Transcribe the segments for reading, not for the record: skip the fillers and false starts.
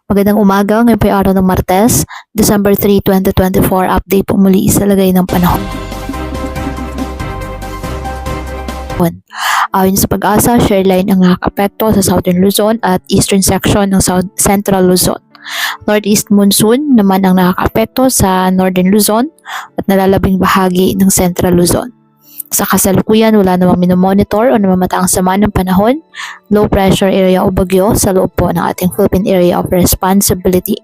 Magandang umaga, ngayon po ay araw ng Martes, December 3, 2024. Update po muli sa lagay ng panahon. Ayon sa Pag-asa, shoreline ang nakakapekto sa Southern Luzon at Eastern section ng Central Luzon. Northeast monsoon naman ang nakakapekto sa Northern Luzon at nalalabing bahagi ng Central Luzon. Sa kasalukuyan, wala namang minomonitor o namamataang sama ng panahon, low pressure area o bagyo sa loob po ng ating Philippine Area of Responsibility.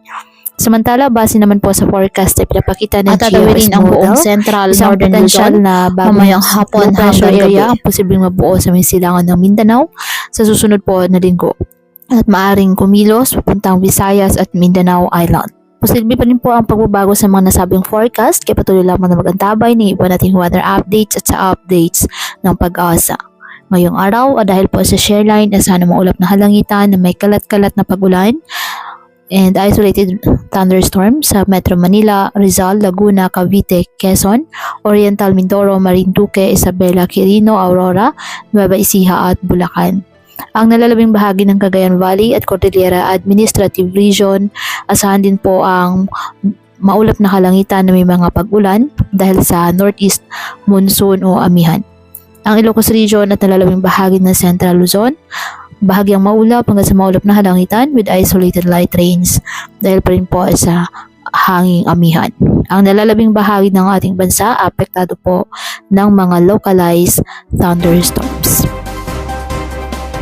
Samantala, base naman po sa forecast ay pinapakita ng GFS ang buong model, Central isang Northern potential Luzon na mamayang hapon low pressure hanggang area gabi. ang posibleng mabuo sa may silangan ng Mindanao sa susunod po na linggo at maaring kumilos papuntang Visayas at Mindanao Island. Posible pa rin po ang pagbabago sa mga nasabing forecast, kaya patuloy lamang na magantabay ng iba nating weather updates at sa updates ng Pag-asa. Ngayong araw, dahil po sa shoreline, sana maulap na halangitan na may kalat-kalat na pagulan and isolated thunderstorms sa Metro Manila, Rizal, Laguna, Cavite, Quezon, Oriental Mindoro, Marinduque, Isabela, Quirino, Aurora, Nueva Ecija at Bulacan. Ang nalalabing bahagi ng Cagayan Valley at Cordillera Administrative Region, asahan din po ang maulap na kalangitan na may mga pag-ulan dahil sa northeast monsoon o amihan. Ang Ilocos Region at nalalabing bahagi ng Central Luzon, bahagyang maulap hanggang sa maulap na kalangitan with isolated light rains dahil pa rin po sa hanging amihan. Ang nalalabing bahagi ng ating bansa, apektado po ng mga localized thunderstorms.